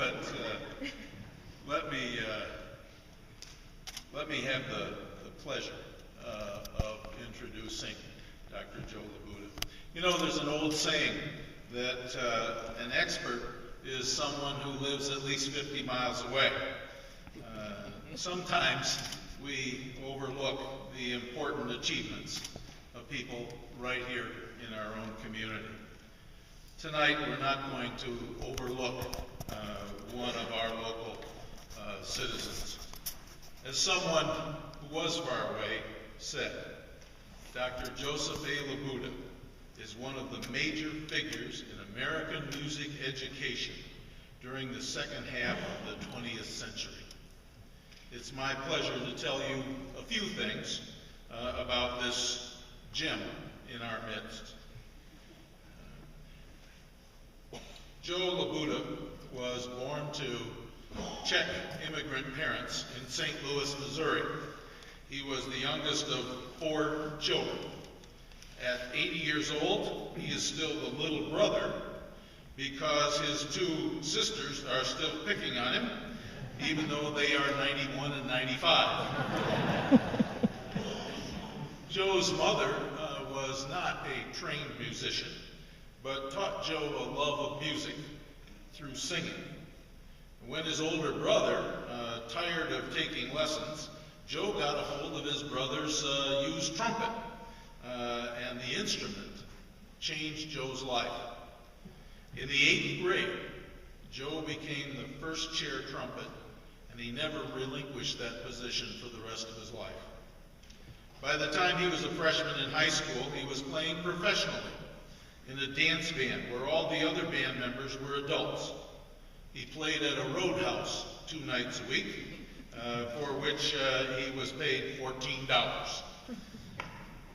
but let me have the pleasure of introducing Dr. Joe Labuta. You know, there's an old saying that an expert is someone who lives at least 50 miles away. Sometimes we overlook the important achievements of people right here in our own community. Tonight, we're not going to overlook one of our local citizens. As someone who was far away said, Dr. Joseph A. Labuta is one of the major figures in American music education during the second half of the 20th century. It's my pleasure to tell you a few things about this gem in our midst. Joe Labuta was born to Czech immigrant parents in St. Louis, Missouri. He was the youngest of 4 children. At 80 years old, he is still the little brother because his 2 sisters are still picking on him, even though they are 91 and 95. Joe's mother was not a trained musician, but taught Joe a love of music through singing. When his older brother, tired of taking lessons, Joe got a hold of his brother's used trumpet, and the instrument changed Joe's life. In the 8th grade, Joe became the first chair trumpet, and he never relinquished that position for the rest of his life. By the time he was a freshman in high school, he was playing professionally in a dance band where all the other band members were adults. He played at a roadhouse 2 nights a week, for which he was paid $14.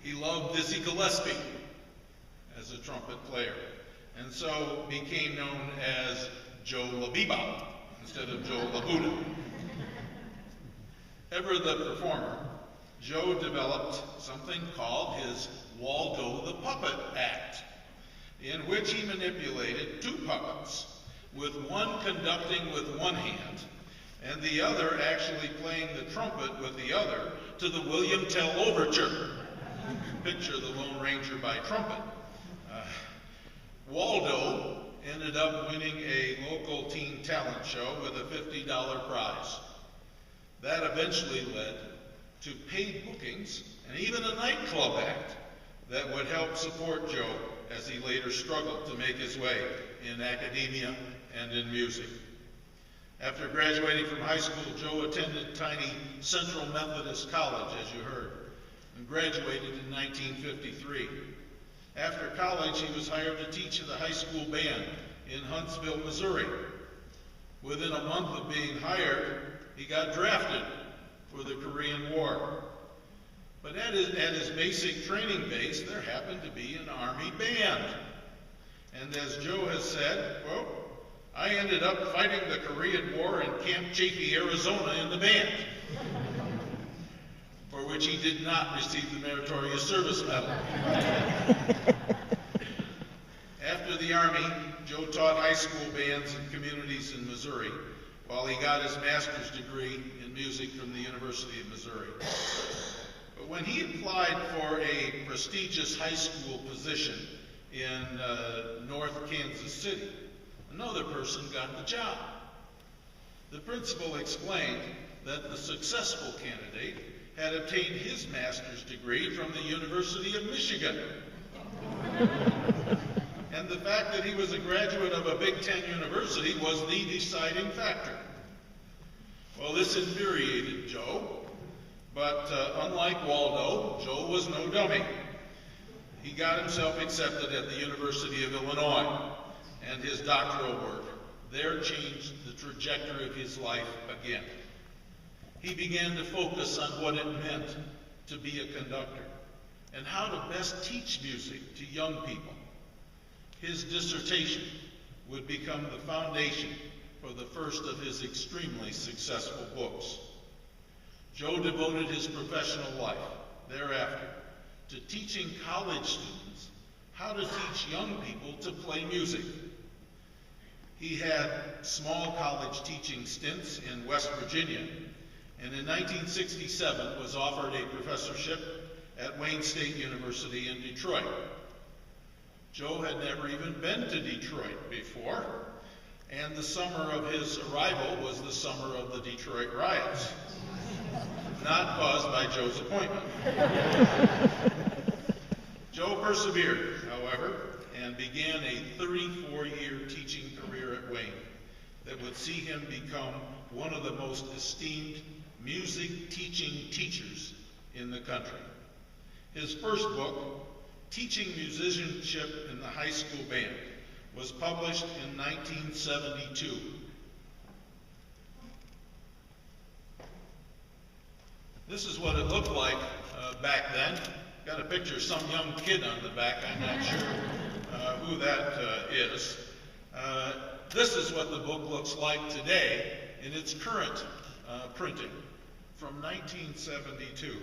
He loved Dizzy Gillespie as a trumpet player, and so became known as Joe LaBebop instead of Joe Labuta. Ever the performer, Joe developed something called his Waldo the Puppet Act, in which he manipulated 2 puppets, with one conducting with one hand and the other actually playing the trumpet with the other to the William Tell Overture. Picture the Lone Ranger by trumpet. Waldo ended up winning a local teen talent show with a $50 prize. That eventually led to paid bookings and even a nightclub act that would help support Joe as he later struggled to make his way in academia and in music. After graduating from high school, Joe attended tiny Central Methodist College, as you heard, and graduated in 1953. After college, he was hired to teach in the high school band in Huntsville, Missouri. Within a month of being hired, he got drafted for the Korean War. But at his basic training base, there happened to be an Army band. And as Joe has said, quote, I ended up fighting the Korean War in Camp Chaffee, Arizona in the band, for which he did not receive the Meritorious Service Medal. After the Army, Joe taught high school bands in communities in Missouri while he got his master's degree in music from the University of Missouri. But when he applied for a prestigious high school position in North Kansas City, another person got the job. The principal explained that the successful candidate had obtained his master's degree from the University of Michigan. And the fact that he was a graduate of a Big Ten university was the deciding factor. Well, this infuriated Joe, but unlike Waldo, Joe was no dummy. He got himself accepted at the University of Illinois, and his doctoral work there changed the trajectory of his life again. He began to focus on what it meant to be a conductor and how to best teach music to young people. His dissertation would become the foundation for the first of his extremely successful books. Joe devoted his professional life thereafter to teaching college students how to teach young people to play music. He had small college teaching stints in West Virginia, and in 1967 was offered a professorship at Wayne State University in Detroit. Joe had never even been to Detroit before, and the summer of his arrival was the summer of the Detroit riots, not caused by Joe's appointment. Joe persevered, however, and began a 34-year teaching career at Wayne that would see him become one of the most esteemed music teaching teachers in the country. His first book, Teaching Musicianship in the High School Band, was published in 1972. This is what it looked like back then. Got a picture of some young kid on the back. I'm not sure who that is. This is what the book looks like today in its current printing from 1972.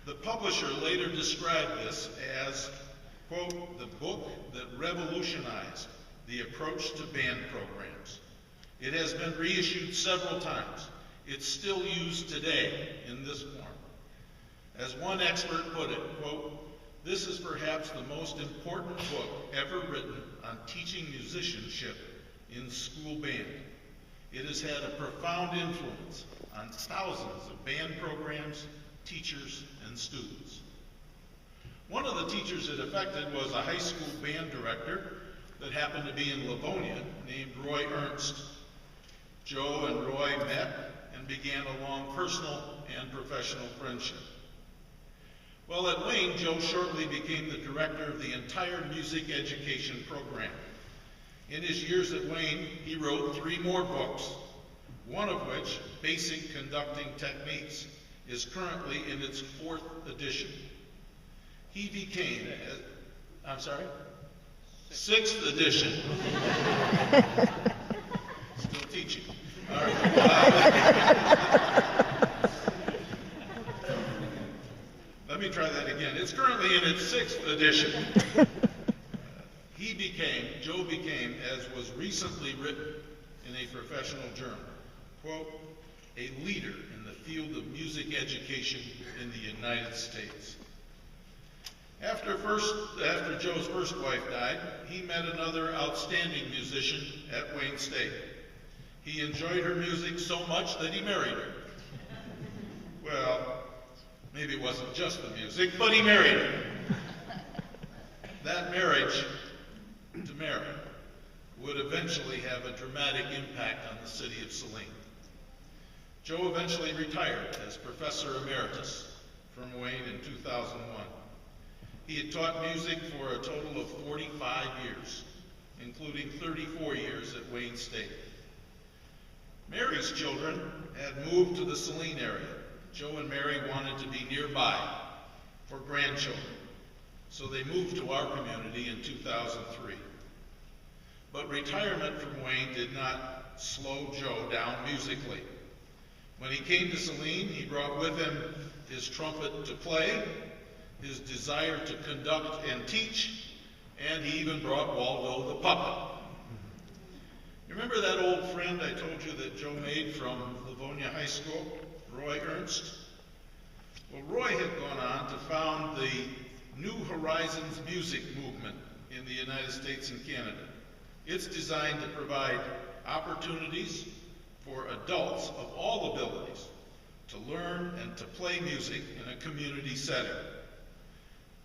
The publisher later described this as, quote, the book that revolutionized the approach to band programs. It has been reissued several times. It's still used today in this form. As one expert put it, quote, this is perhaps the most important book ever written on teaching musicianship in school band. It has had a profound influence on thousands of band programs, teachers, and students. One of the teachers it affected was a high school band director that happened to be in Livonia named Roy Ernst. Joe and Roy met and began a long personal and professional friendship. Well, at Wayne, Joe shortly became the director of the entire music education program. In his years at Wayne, he wrote 3 more books, one of which, Basic Conducting Techniques, is currently in its 4th edition. He became, I'm sorry? 6th edition. Still teaching. All right. Let me try that again. It's currently in its 6th edition. Joe became, as was recently written in a professional journal, quote, a leader in the field of music education in the United States. After Joe's first wife died, he met another outstanding musician at Wayne State. He enjoyed her music so much that he married her. Well, maybe it wasn't just the music, but he married her. That marriage, to marry, would eventually have a dramatic impact on the city of Saline. Joe eventually retired as Professor Emeritus from Wayne in 2001. He had taught music for a total of 45 years, including 34 years at Wayne State. Mary's children had moved to the Saline area. Joe and Mary wanted to be nearby for grandchildren, so they moved to our community in 2003. But retirement from Wayne did not slow Joe down musically. When he came to Saline, he brought with him his trumpet to play, his desire to conduct and teach, and he even brought Waldo the puppet. You remember that old friend I told you that Joe made from Livonia High School, Roy Ernst? Well, Roy had gone on to found the New Horizons music movement in the United States and Canada. It's designed to provide opportunities for adults of all abilities to learn and to play music in a community setting.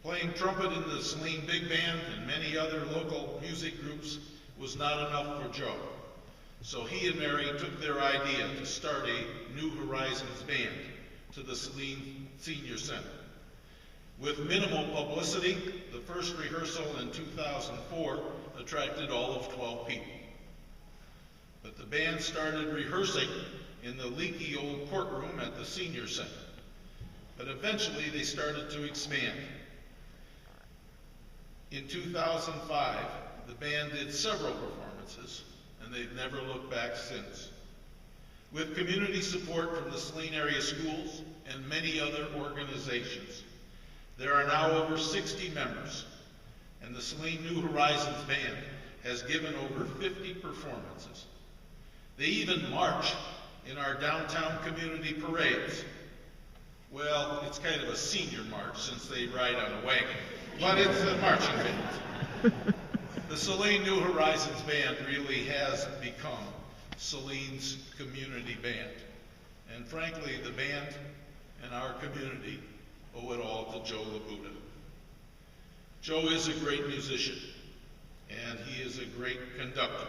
Playing trumpet in the Saline Big Band and many other local music groups was not enough for Joe. So he and Mary took their idea to start a New Horizons band to the Saline Senior Center. With minimal publicity, the first rehearsal in 2004 attracted all of 12 people. But the band started rehearsing in the leaky old courtroom at the Senior Center. But eventually they started to expand. In 2005, the band did several performances, and they've never looked back since. With community support from the Saline area schools and many other organizations, there are now over 60 members, and the Saline New Horizons Band has given over 50 performances. They even march in our downtown community parades. Well, it's kind of a senior march since they ride on a wagon, but it's a marching band. The Saline New Horizons Band really has become Saline's community band. And frankly, the band and our community owe it all to Joe Labuta. Joe is a great musician, and he is a great conductor.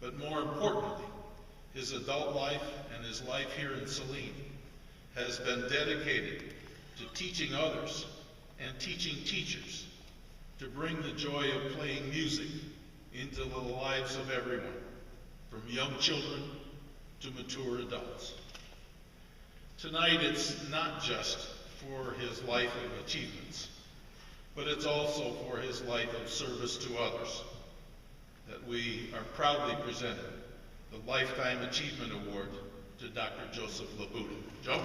But more importantly, his adult life and his life here in Saline has been dedicated to teaching others and teaching teachers to bring the joy of playing music into the lives of everyone, from young children to mature adults. Tonight, it's not just for his life of achievements, but it's also for his life of service to others that we are proudly presenting the Lifetime Achievement Award to Dr. Joseph Labuta. Joe?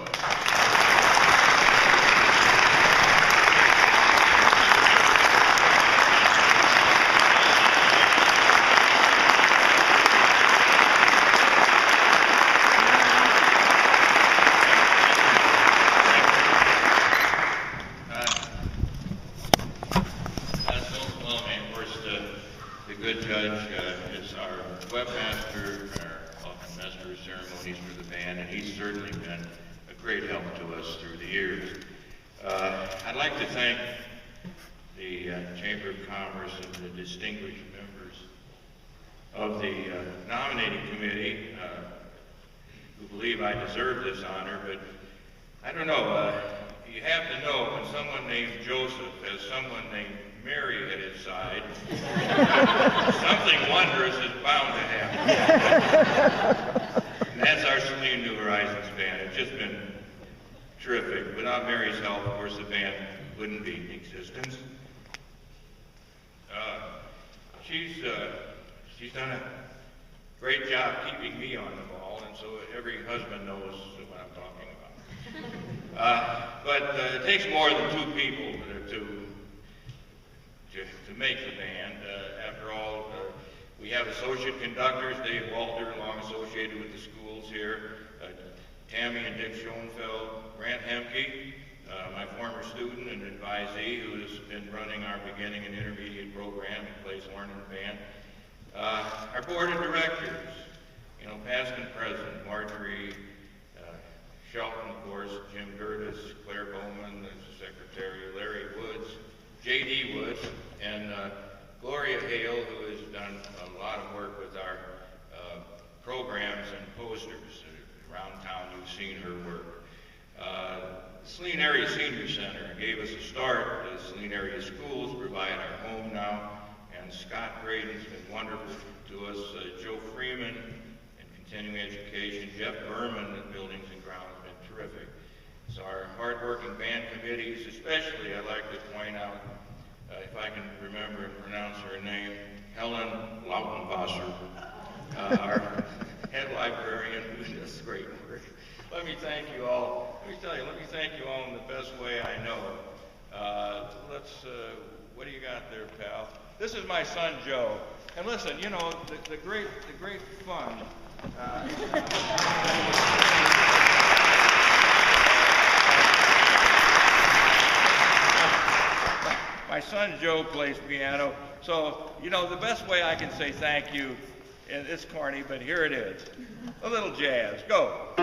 Good judge is our webmaster, our master of ceremonies for the band, and he's certainly been a great help to us through the years. I'd like to thank the Chamber of Commerce and the distinguished members of the nominating committee who believe I deserve this honor, but I don't know. You have to know when someone named Joseph has someone named Mary at his side, something wondrous is bound to happen. And that's our Saline New Horizons Band. It's just been terrific. Without Mary's help, of course, the band wouldn't be in existence. She's done a great job keeping me on the ball, and so every husband knows what I'm talking about. But it takes more than two people to make the band. After all, we have associate conductors, Dave Walter, long associated with the schools here, Tammy and Dick Schoenfeld, Grant Hemke, my former student and advisee who has been running our beginning and intermediate program and plays horn in the band. Our board of directors, you know, past and present, Marjorie, Shelton, of course, Jim Gertis, Claire Bowman, the secretary, Larry Woods, J.D. Woods, and Gloria Hale, who has done a lot of work with our programs and posters around town. You've seen her work. The Saline Area Senior Center gave us a start. The Saline Area Schools provide our home now, and Scott Braden's been wonderful to us. Joe Freeman in continuing education, Jeff Berman in buildings and grounds has been terrific. So our hard-working band committees, especially, I'd like to point out, if I can remember and pronounce her name, Helen Lautenwasser, our head librarian, who does great work. Let me thank you all. Let me thank you all in the best way I know. What do you got there, pal? This is my son, Joe. And listen, you know, the great fun. My son Joe plays piano, so, you know, the best way I can say thank you, and it's corny, but here it is. A little jazz. Go.